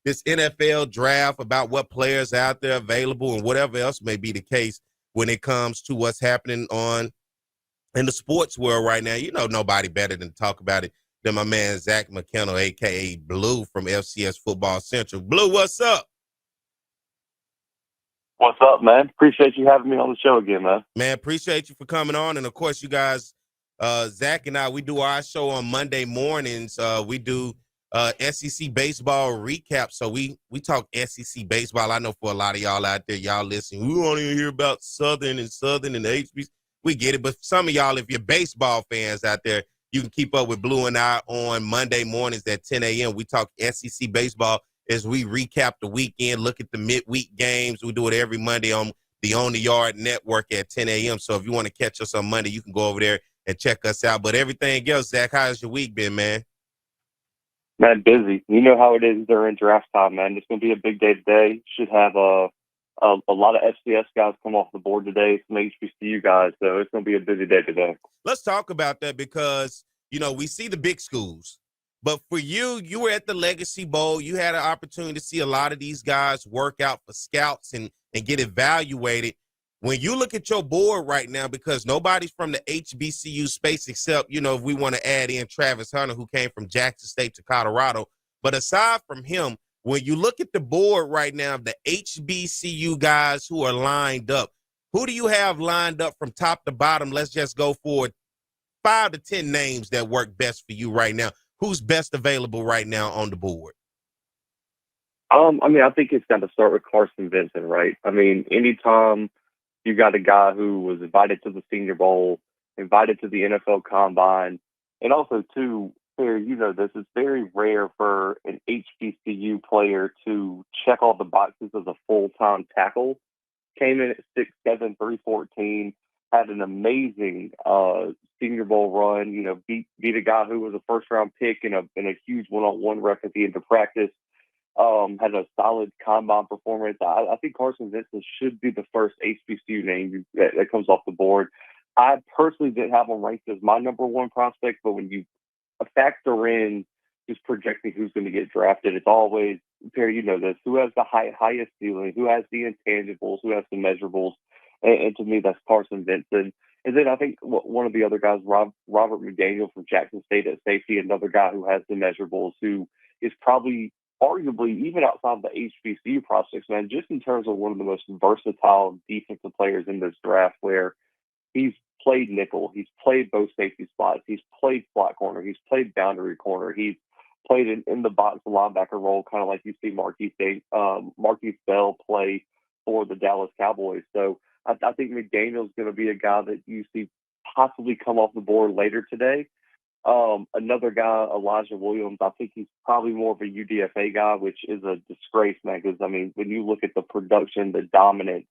this NFL draft, about what players are out there available and whatever else may be the case when it comes to what's happening in the sports world right now. You know, nobody better than to talk about it than my man Zach McKinnell, a.k.a. Blue from FCS Football Central. Blue, what's up? What's up, man? Appreciate you having me on the show again, man. Man, appreciate you for coming on. And, of course, you guys, Zach and I, we do our show on Monday mornings. We do SEC baseball recap. So we talk SEC baseball. I know for a lot of y'all out there, y'all listen, we want to hear about Southern and HBCU. We get it. But some of y'all, if you're baseball fans out there, you can keep up with Blue and I on Monday mornings at 10 a.m. We talk SEC baseball as we recap the weekend, look at the midweek games. We do it every Monday on the On the Yard Network at 10 a.m. So if you want to catch us on Monday, you can go over there and check us out. But everything else, Zach, how's your week been, man? Man, busy. You know how it is during draft time, man. It's going to be a big day today. Should have a lot of FCS guys come off the board today, some HBCU guys. So it's going to be a busy day today. Let's talk about that because, you know, we see the big schools. But for you, you were at the Legacy Bowl. You had an opportunity to see a lot of these guys work out for scouts and get evaluated. When you look at your board right now, because nobody's from the HBCU space except, you know, if we want to add in Travis Hunter, who came from Jackson State to Colorado. But aside from him, when you look at the board right now, the HBCU guys who are lined up, who do you have lined up from top to bottom? Let's just go for 5 to 10 names that work best for you right now. Who's best available right now on the board? I mean, I think it's got to start with Carson Vincent, right? I mean, anytime you got a guy who was invited to the Senior Bowl, invited to the NFL Combine, and also, too, you know, this is very rare for an HBCU player to check all the boxes as a full-time tackle. Came in at 6'7", 314, had an amazing Senior Bowl run. You know, beat a guy who was a first-round pick in a huge one-on-one rep at the end of practice. Had a solid combine performance. I think Carson Vincent should be the first HBCU name that comes off the board. I personally didn't have him ranked as my number one prospect, but when you factor in just projecting who's going to get drafted, it's always, Perry, you know this, who has the highest ceiling, who has the intangibles, who has the measurables. And to me, that's Carson Vincent. And then I think one of the other guys, Robert McDaniel from Jackson State at safety, another guy who has the measurables, who is probably arguably, even outside of the HBCU prospects, man, just in terms of one of the most versatile defensive players in this draft, where he's played nickel, he's played both safety spots, he's played slot corner, he's played boundary corner, he's played in the box linebacker role, kind of like you see Marquise Bell play for the Dallas Cowboys. So I think McDaniel's going to be a guy that you see possibly come off the board later today. Another guy, Elijah Williams, I think he's probably more of a UDFA guy, which is a disgrace, man, because, I mean, when you look at the production, the dominance,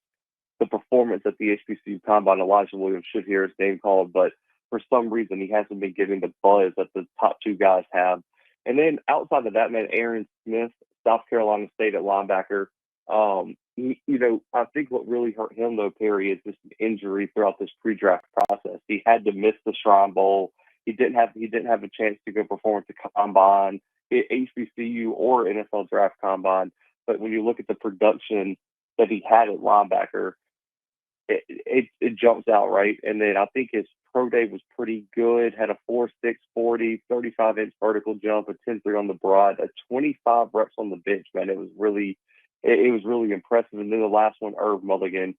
the performance at the HBCU Combine, Elijah Williams should hear his name called, but for some reason he hasn't been getting the buzz that the top two guys have. And then outside of that, man, Aaron Smith, South Carolina State at linebacker. You know, I think what really hurt him, though, Perry, is just an injury throughout this pre-draft process. He had to miss the Shrine Bowl. He didn't have a chance to go perform at the Combine, HBCU or NFL Draft Combine. But when you look at the production that he had at linebacker, it jumps out, right? And then I think his pro day was pretty good. Had a 4.6 40, 35-inch vertical jump, a 10.3 on the broad, a 25 reps on the bench. Man, it was really impressive. And then the last one, Irv Mulligan.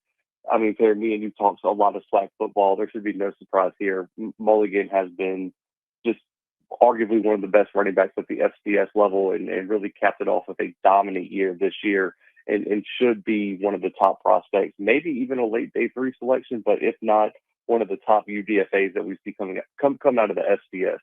I mean, Perry, me and you talked a lot of SWAC football. There should be no surprise here. Mulligan has been just arguably one of the best running backs at the FCS level and really capped it off with a dominant year this year and should be one of the top prospects, maybe even a late day 3 selection, but if not, one of the top UDFAs that we see come out of the FCS.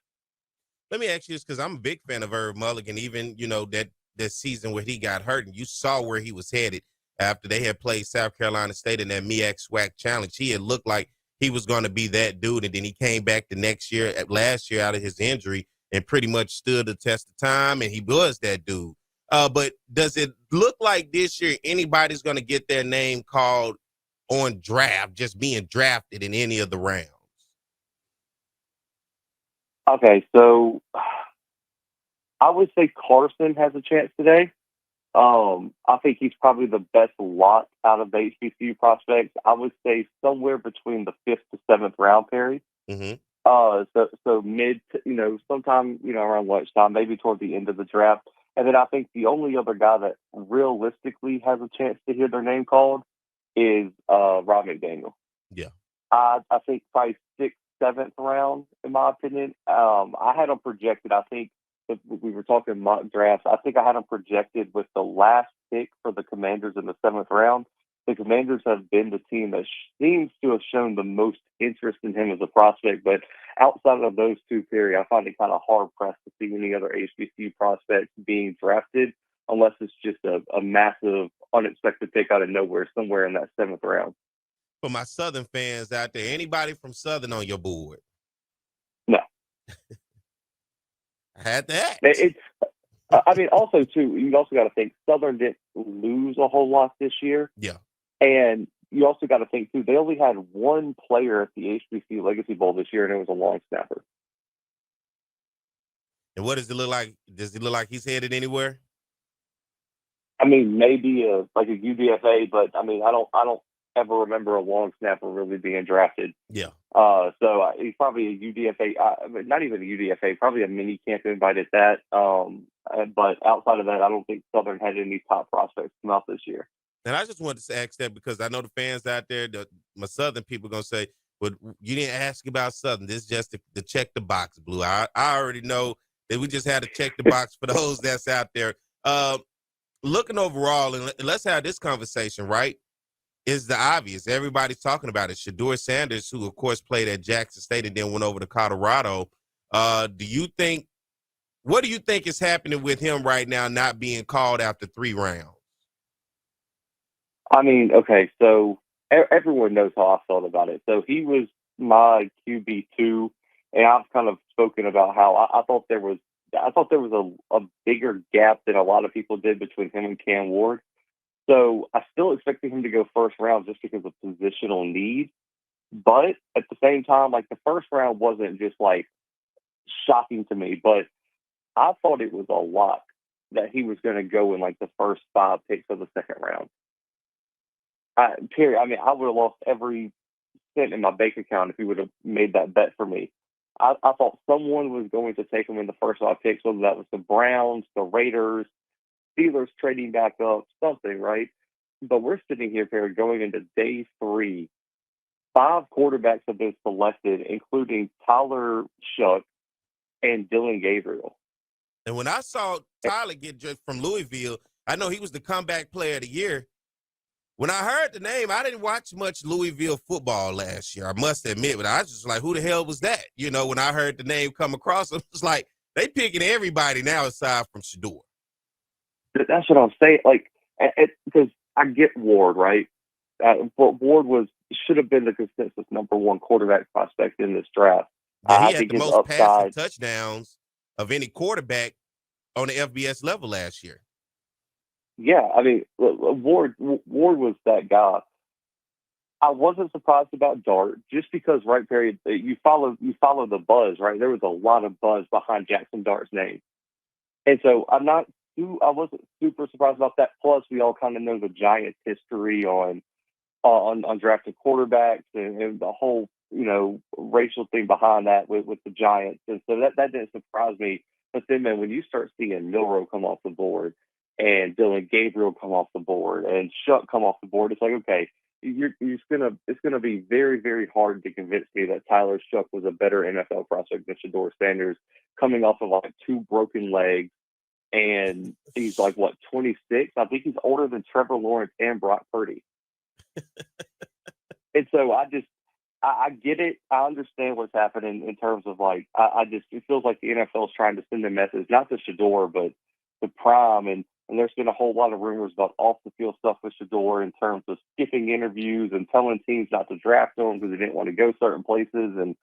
Let me ask you this, because I'm a big fan of Irv Mulligan, even, you know, that season where he got hurt and you saw where he was headed. After they had played South Carolina State in that MEAC SWAC challenge, he had looked like he was going to be that dude. And then he came back last year out of his injury and pretty much stood the test of time. And he was that dude. But does it look like this year anybody's going to get their name called on draft, just being drafted in any of the rounds? Okay, so I would say Carson has a chance today. I think he's probably the best lot out of the HBCU prospects. I would say somewhere between the 5th to 7th round, Perry. Mm-hmm. So mid, sometime, around lunchtime, maybe toward the end of the draft. And then I think the only other guy that realistically has a chance to hear their name called is Rob McDaniel. Yeah. I think probably 6th, 7th round, in my opinion. I had him projected. I think if we were talking mock drafts. I think I had him projected with the last pick for the Commanders in the 7th round. The Commanders have been the team that seems to have shown the most interest in him as a prospect. But outside of those two, Perry, I find it kind of hard-pressed to see any other HBCU prospects being drafted unless it's just a massive, unexpected pick out of nowhere somewhere in that 7th round. For my Southern fans out there, anybody from Southern on your board? No. I had to ask. Also, too, you also got to think Southern didn't lose a whole lot this year. Yeah. And you also got to think, too, they only had one player at the HBCU Legacy Bowl this year, and it was a long snapper. And what does it look like? Does it look like he's headed anywhere? I mean, maybe a UDFA, but I don't ever remember a long snapper really being drafted. Yeah. So he's probably a UDFA, not even a UDFA, probably a mini camp invite at that. But outside of that, I don't think Southern had any top prospects come out this year. And I just wanted to ask that because I know the fans out there, my Southern people, are going to say, well, you didn't ask about Southern. This is just to check the box, Blue. I already know that we just had to check the box for those that's out there. Looking overall, and let's have this conversation, right, is the obvious. Everybody's talking about it. Shedeur Sanders, who, of course, played at Jackson State and then went over to Colorado. What do you think is happening with him right now not being called after 3 rounds? I mean, okay, so everyone knows how I felt about it. So he was my QB2, and I've kind of spoken about how I thought there was a bigger gap than a lot of people did between him and Cam Ward. So I still expected him to go first round just because of positional need. But at the same time, like the first round wasn't just like shocking to me, but I thought it was a lock that he was going to go in like the first 5 picks of the 2nd round. Period. I mean, I would have lost every cent in my bank account if he would have made that bet for me. I thought someone was going to take him in the first 5 picks, whether that was the Browns, the Raiders, Steelers trading back up, something, right? But we're sitting here, Perry, going into day 3. 5 quarterbacks have been selected, including Tyler Shuck and Dylan Gabriel. And when I saw Tyler get just from Louisville, I know he was the comeback player of the year. When I heard the name, I didn't watch much Louisville football last year, I must admit, but I was just like, who the hell was that? When I heard the name come across, it was like, they picking everybody now aside from Shedeur. That's what I'm saying. Like, because I get Ward, right? But Ward should have been the consensus number 1 quarterback prospect in this draft. Yeah, he had the most passing touchdowns of any quarterback on the FBS level last year. Yeah, I mean, Ward was that guy. I wasn't surprised about Dart just because, right, Perry, you follow the buzz, right? There was a lot of buzz behind Jackson Dart's name. And so I wasn't super surprised about that. Plus, we all kind of know the Giants' history on drafted quarterbacks and the whole, racial thing behind that with the Giants. And so that didn't surprise me. But then, man, when you start seeing Milroe come off the board and Dylan Gabriel come off the board and Shuck come off the board, it's like, okay, it's gonna be very, very hard to convince me that Tyler Shuck was a better NFL prospect than Shedeur Sanders, coming off of like 2 broken legs, and he's like 26. I think he's older than Trevor Lawrence and Brock Purdy. And so I get it. I understand what's happening in terms of like it feels like the NFL is trying to send a message, not to Shedeur, but to Prime, and there's been a whole lot of rumors about off the field stuff with Shedeur in terms of skipping interviews and telling teams not to draft him because they didn't want to go certain places. And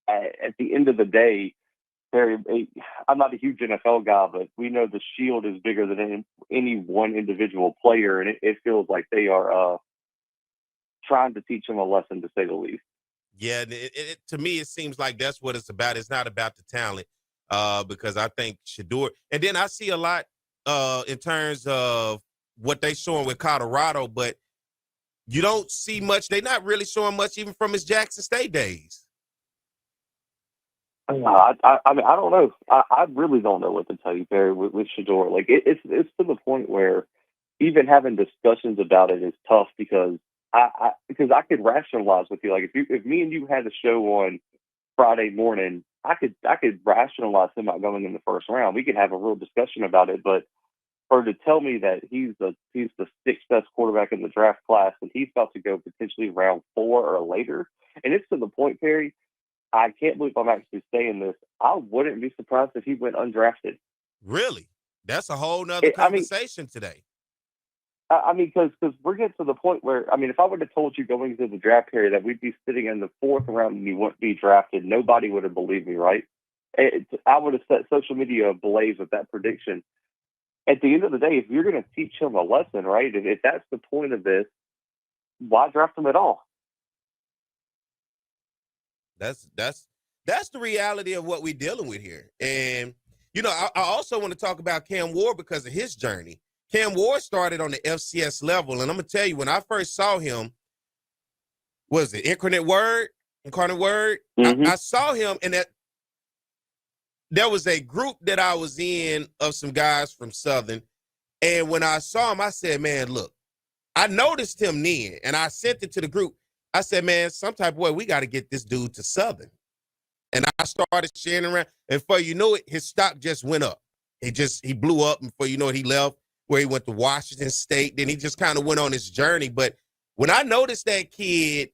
at the end of the day, Perry, I'm not a huge NFL guy, but we know the shield is bigger than any one individual player, and it feels like they are trying to teach him a lesson, to say the least. Yeah, to me, it seems like that's what it's about. It's not about the talent, because I think Shedeur, and then I see a lot in terms of what they showing with Colorado, but you don't see much. They're not really showing much even from his Jackson State days. I mean, I don't know. I really don't know what to tell you, Barry, with Shedeur. Like, it's to the point where even having discussions about it is tough because because I could rationalize with you. Like, if me and you had a show on Friday morning, I could rationalize him not going in the first round. We could have a real discussion about it. But for to tell me that he's the sixth best quarterback in the draft class and he's about to go potentially round 4 or later, and it's to the point, Perry, I can't believe I'm actually saying this. I wouldn't be surprised if he went undrafted. Really? That's a whole nother conversation today. I mean, because we're getting to the point where, I mean, if I would have told you going into the draft period that we'd be sitting in the 4th round and you wouldn't be drafted, nobody would have believed me, right? I would have set social media ablaze with that prediction. At the end of the day, if you're going to teach him a lesson, right, if that's the point of this, why draft him at all? That's the reality of what we're dealing with here. And, you know, I also want to talk about Cam Ward because of his journey. Cam Ward started on the FCS level, and I'm going to tell you, when I first saw him, was it Incarnate Word? Mm-hmm. I saw him, and there was a group that I was in of some guys from Southern, and when I saw him, I said, man, look, I noticed him then, and I sent it to the group. I said, man, some type of way, we got to get this dude to Southern. And I started sharing around, and before you know it, his stock just went up. He blew up, and before you know it, he left, where he went to Washington State. Then he just kind of went on his journey. But when I noticed that kid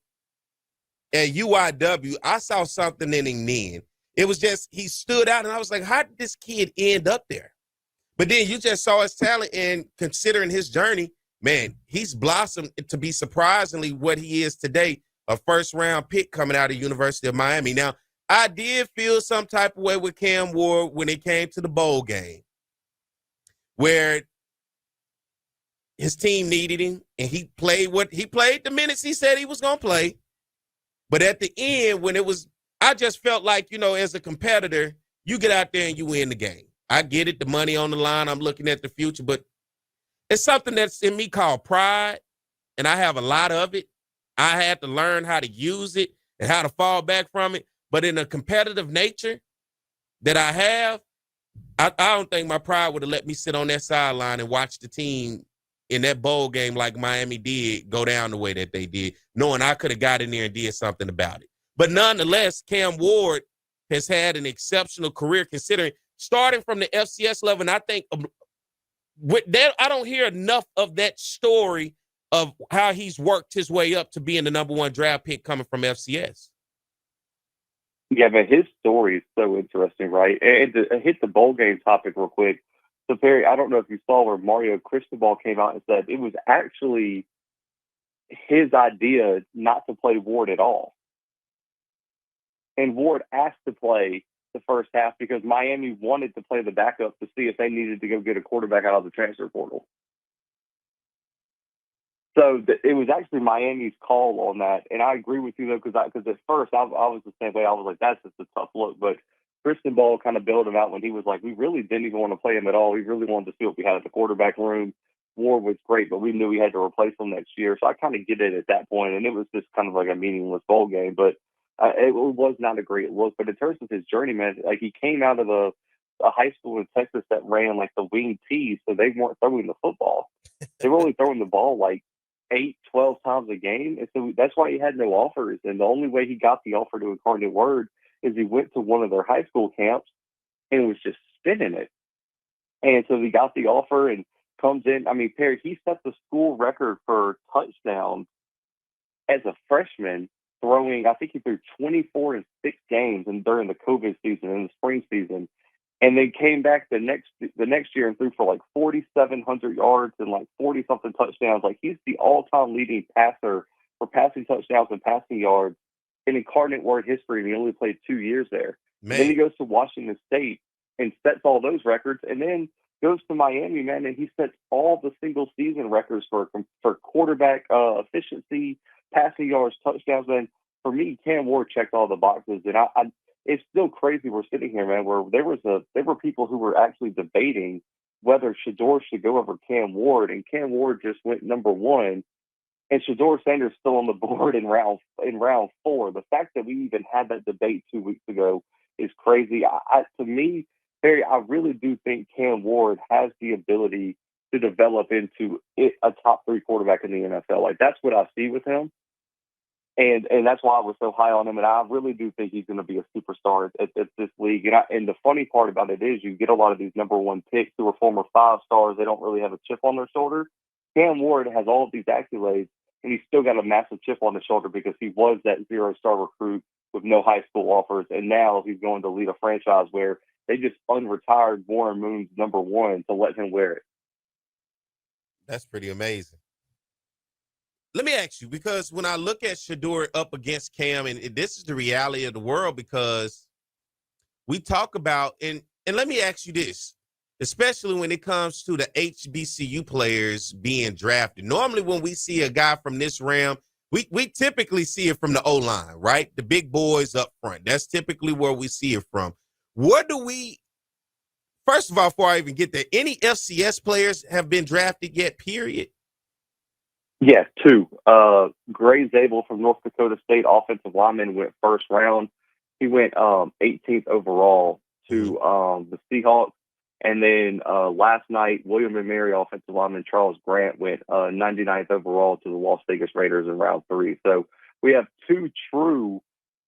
at UIW, I saw something in him then. It was just, he stood out, and I was like, how did this kid end up there? But then you just saw his talent, and considering his journey, man, he's blossomed to be surprisingly what he is today, a first-round pick coming out of University of Miami. Now, I did feel some type of way with Cam Ward when it came to the bowl game, where his team needed him, and he played the minutes he said he was going to play. But at the end, when it was, I just felt like, you know, as a competitor, you get out there and you win the game. I get it, the money on the line, I'm looking at the future, but it's something that's in me called pride, and I have a lot of it. I had to learn how to use it and how to fall back from it. But in a competitive nature that I have, I don't think my pride would have let me sit on that sideline and watch the team in that bowl game like Miami did go down the way that they did, knowing I could have got in there and did something about it. But nonetheless, Cam Ward has had an exceptional career considering starting from the FCS level. And I think with that, I don't hear enough of that story of how he's worked his way up to being the number 1 draft pick coming from FCS. Yeah, but his story is so interesting, right? And to hit the bowl game topic real quick. So, Perry, I don't know if you saw where Mario Cristobal came out and said it was actually his idea not to play Ward at all. And Ward asked to play the first half because Miami wanted to play the backup to see if they needed to go get a quarterback out of the transfer portal. So it was actually Miami's call on that. And I agree with you, though, because at first I was the same way. I was like, that's just a tough look. But Cristobal kind of bailed him out when he was like, we really didn't even want to play him at all. We really wanted to see what we had at the quarterback room. Ward was great, but we knew we had to replace him next year. So I kind of get it at that point, and it was just kind of like a meaningless bowl game. But it was not a great look. But in terms of his journey, man, like he came out of a high school in Texas that ran like the wing T's, so they weren't throwing the football. They were only throwing the ball like 8, 12 times a game. And so that's why he had no offers. And the only way he got the offer to Incarnate Word is he went to one of their high school camps and was just spinning it. And so he got the offer and comes in. I mean, Perry, he set the school record for touchdowns as a freshman, throwing, I think he threw 24 in 6 games and during the COVID season and the spring season. And then came back the next year and threw for like 4,700 yards and like 40-something touchdowns. Like he's the all-time leading passer for passing touchdowns and passing yards in Incarnate Word history. And he only played 2 years there. Then he goes to Washington State and sets all those records, and then goes to Miami, man, and he sets all the single season records for quarterback efficiency, passing yards, touchdowns. And for me, Cam Ward checked all the boxes, and I it's still crazy we're sitting here, man, where there were people who were actually debating whether Shedeur should go over Cam Ward, and Cam Ward just went number 1, and Shedeur Sanders still on the board in round 4. The fact that we even had that debate 2 weeks ago is crazy. To me, Barry, I really do think Cam Ward has the ability to develop into a top 3 quarterback in the NFL. Like, that's what I see with him. And that's why I was so high on him. And I really do think he's going to be a superstar at this league. And the funny part about it is you get a lot of these number 1 picks who are former 5-stars. They don't really have a chip on their shoulder. Cam Ward has all of these accolades, and he's still got a massive chip on his shoulder because he was that 0-star recruit with no high school offers. And now he's going to lead a franchise where they just unretired Warren Moon's number 1 to let him wear it. That's pretty amazing. Let me ask you, because when I look at Shedeur up against Cam, and this is the reality of the world, because we talk about, and let me ask you this, especially when it comes to the HBCU players being drafted. Normally when we see a guy from this realm, we typically see it from the O-line, right? The big boys up front. That's typically where we see it from. What do we, first of all, before I even get there, any FCS players have been drafted yet, period? Yeah, 2. Gray Zabel from North Dakota State, offensive lineman, went first round. He went 18th overall to the Seahawks. And then last night, William and Mary offensive lineman Charles Grant went 99th overall to the Las Vegas Raiders in round 3. So we have 2 true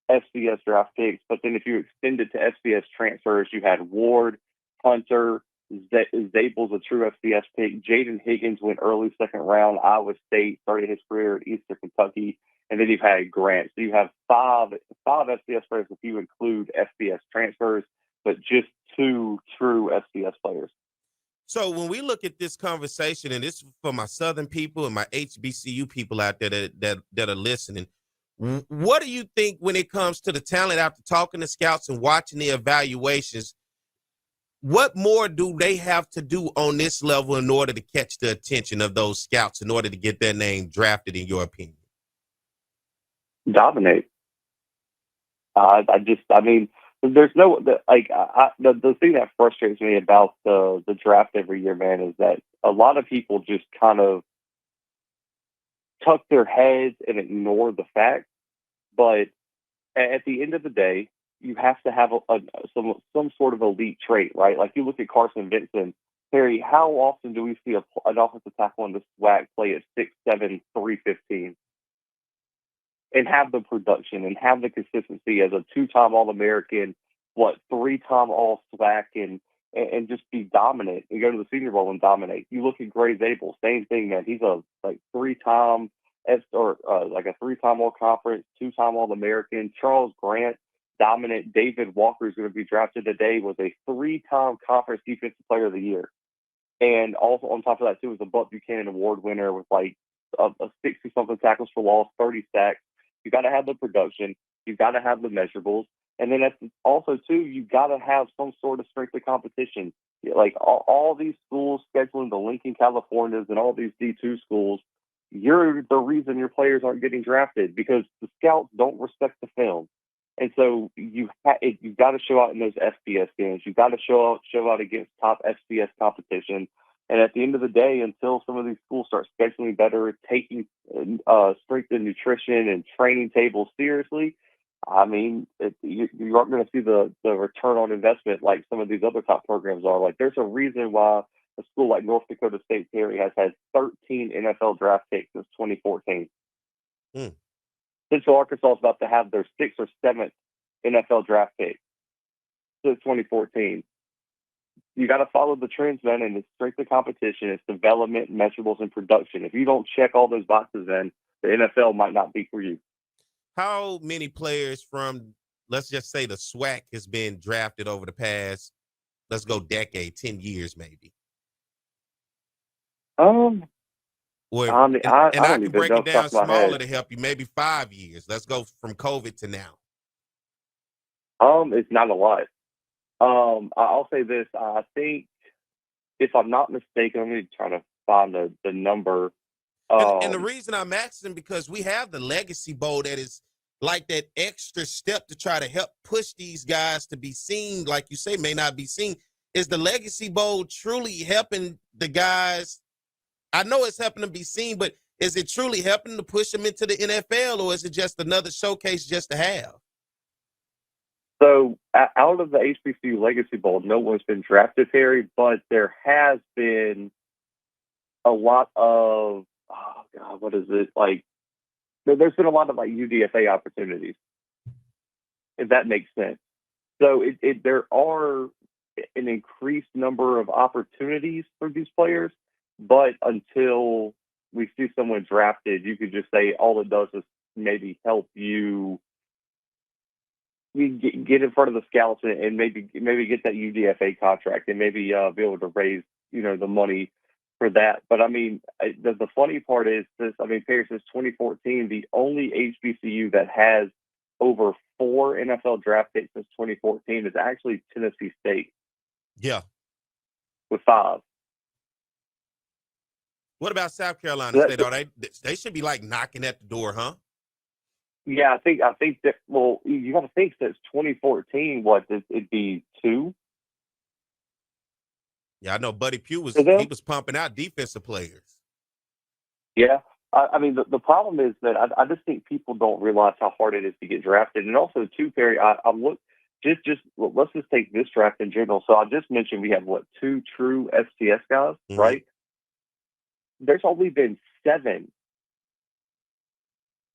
FCS draft picks. But then if you extend it to FCS transfers, you had Ward, Hunter, Zabel's a true FCS pick. Jaden Higgins went early 2nd round. Iowa State started his career at Eastern Kentucky. And then you've had Grant. So you have five FCS players if you include FCS transfers, but just 2 true FCS players. So when we look at this conversation, and this is for my Southern people and my HBCU people out there that are listening, what do you think when it comes to the talent after talking to scouts and watching the evaluations? What more do they have to do on this level in order to catch the attention of those scouts in order to get their name drafted, in your opinion? Dominate. There's no, the thing that frustrates me about the draft every year, man, is that a lot of people just kind of tuck their heads and ignore the facts. But at the end of the day, you have to have some sort of elite trait, right? Like you look at Carson Vincent. Harry, how often do we see an offensive tackle in the SWAC play at 6'7", 315? And have the production and have the consistency as a 2-time All-American, 3-time All-SWAC, and just be dominant and go to the Senior Bowl and dominate. You look at Gray Zabel, same thing, man. He's a 3-time a 3-time All-Conference, 2-time All-American. Charles Grant, dominant. David Walker is going to be drafted today, was a 3-time Conference Defensive Player of the Year. And also on top of that, too, was a Buck Buchanan Award winner with a 60-something tackles for loss, 30 sacks. You got to have the production. You got to have the measurables. And then also, too, you got to have some sort of strength of competition. Like all these schools scheduling the Lincoln Californias and all these D2 schools, you're the reason your players aren't getting drafted because the scouts don't respect the film. And so you've got to show out in those FBS games. You've got to show out against top FCS competition. And at the end of the day, until some of these schools start scheduling better, taking strength and nutrition and training tables seriously, I mean, you aren't going to see the return on investment like some of these other top programs are. Like, there's a reason why a school like North Dakota State, Terry, has had 13 NFL draft picks since 2014. Central Arkansas is about to have their 6th or 7th NFL draft pick since 2014. You got to follow the trends, man, and it's strength of competition, it's development, measurables, and production. If you don't check all those boxes, then the NFL might not be for you. How many players from, let's just say, the SWAC has been drafted over the past, let's go decade, 10 years maybe? I can break it down smaller to help you, maybe 5 years. Let's go from COVID to now. It's not a lot. I'll say this. I think, if I'm not mistaken, let me try to find the number. And the reason I'm asking, because we have the Legacy Bowl that is like that extra step to try to help push these guys to be seen, like you say, may not be seen. is the Legacy Bowl truly helping the guys? I know it's helping them be seen, but is it truly helping to push them into the NFL, or is it just another showcase just to have? So out of the HBCU Legacy Bowl, no one's been drafted, Harry, but there has been a lot of, oh God, what is it? Like, there's been a lot of like UDFA opportunities, if that makes sense. So there are an increased number of opportunities for these players, but until we see someone drafted, you could just say all it does is maybe help you get in front of the scouts and maybe get that UDFA contract and maybe be able to raise, the money for that. But I mean, the funny part is this. I mean, Perry, since 2014, the only HBCU that has over 4 NFL draft picks since 2014 is actually Tennessee State. Yeah. With 5. What about South Carolina State? Are they should be like knocking at the door, huh? Yeah, I think that. Well, you got to think since 2014, it'd be 2. Yeah, I know Buddy Pugh was pumping out defensive players. Yeah, I mean the problem is that I just think people don't realize how hard it is to get drafted, and also too, Perry. Let's just take this draft in general. So I just mentioned we have 2 true FCS guys, right? There's only been 7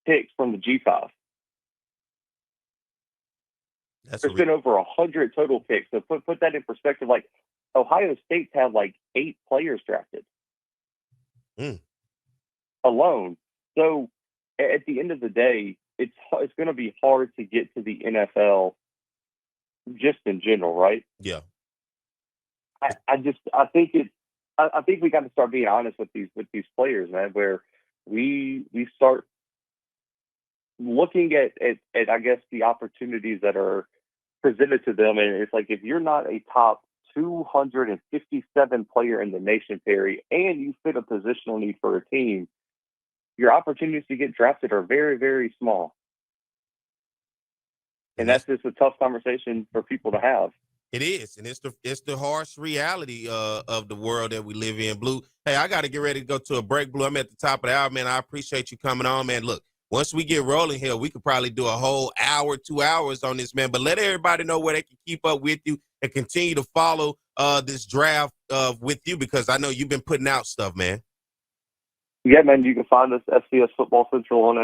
picks from the G5. There's been over 100 total picks. So put that in perspective. Like Ohio State's had 8 players drafted alone. So at the end of the day, it's going to be hard to get to the NFL just in general, right? Yeah. I think we got to start being honest with these players, man, where we start looking at I guess the opportunities that are presented to them, and it's like if you're not a top 257 player in the nation, Perry, and you fit a positional need for a team, your opportunities to get drafted are very, very small. And that's just a tough conversation for people to have. It is, and it's the harsh reality of the world that we live in, Blue. Hey, I got to get ready to go to a break, Blue. I'm at the top of the hour, man. I appreciate you coming on, man. Look, once we get rolling here, we could probably do a whole hour, 2 hours on this, man. But let everybody know where they can keep up with you and continue to follow this draft with you, because I know you've been putting out stuff, man. Yeah, man, you can find us FCS Football Central on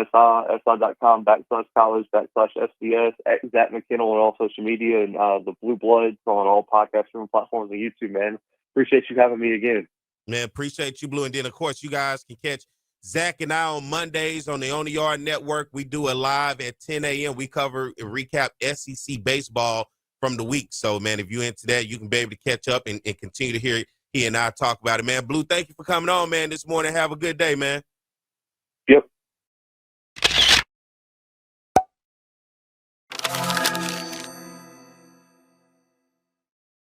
si.com/college/FCS, at Zach McKinnell on all social media, and the Blue Bloods on all podcast room platforms and YouTube, man. Appreciate you having me again. Man, appreciate you, Blue. And then, of course, you guys can catch Zach and I on Mondays on the On the Yard Network. We do a live at 10 a.m. We cover and recap SEC baseball from the week. So, man, if you're into that, you can be able to catch up and continue to hear he and I talk about it, man. Blue, thank you for coming on, man, this morning. Have a good day, man.